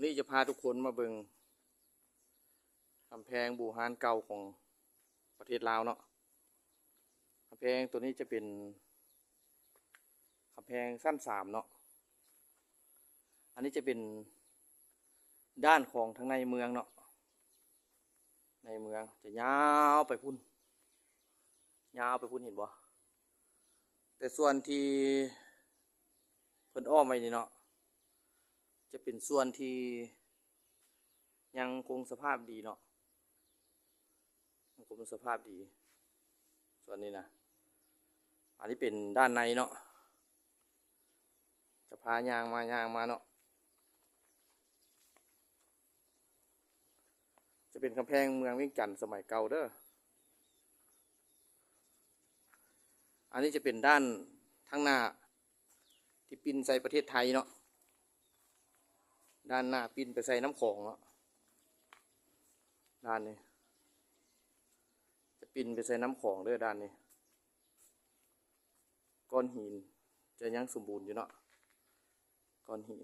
วันนี้จะพาทุกคนมาเบิ่งกำแพงบูฮานเก่าของประเทศลาวเนาะกำแพงตัวนี้จะเป็นกำแพงสั้น3เนาะอันนี้จะเป็นด้านของทางในเมืองเนาะในเมืองจะยาวไปพุ่นเห็นบ่แต่ส่วนที่เพิ่นอ้อมไว้นี่เนาะจะเป็นส่วนที่ยังคงสภาพดีเนาะยังคงสภาพดีส่วนนี้นะอันนี้เป็นด้านในเนาะจะพายางมาเนาะจะเป็นกำแพงเมืองเวียงจันทร์สมัยเก่าเด้ออันนี้จะเป็นด้านทางหน้าที่ปินใส่ประเทศไทยเนาะด้านหน้าปินไปใส่น้ำของเนาะด้านนี้จะปินไปใส่น้ำของเด้อด้านนี้ก้อนหินจะยังสมบูรณ์อยู่เนาะก้อนหิน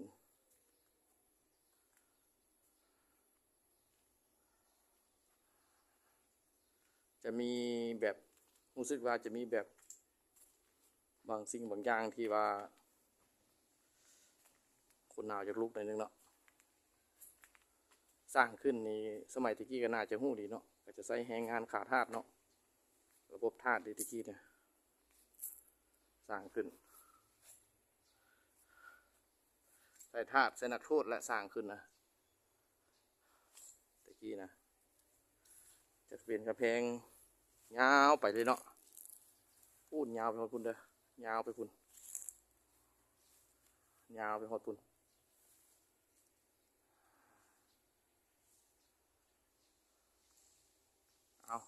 จะมีแบบรู้สึกว่าจะมีแบบบางสิ่งบางอย่างที่ว่าคนหนาวจะลุกหน่อยนึงเนาะสร้างขึ้นในสมัยตะกี้ก็น่าจะหู้ดีเนาะก็จะใช้แรงงานขาทาสเนาะระบบทาสดีตะกี้เนี่ยสร้างขึ้นใส่ทาสใส่นักโทษและสร้างขึ้นนะตะกี้นะจะเป็นกระแพงยาวไปเลยเนาะพูดยาวไปหอดพุ่นเด้อยาวไปพุ่นยาวไปหอดพุ่นเอา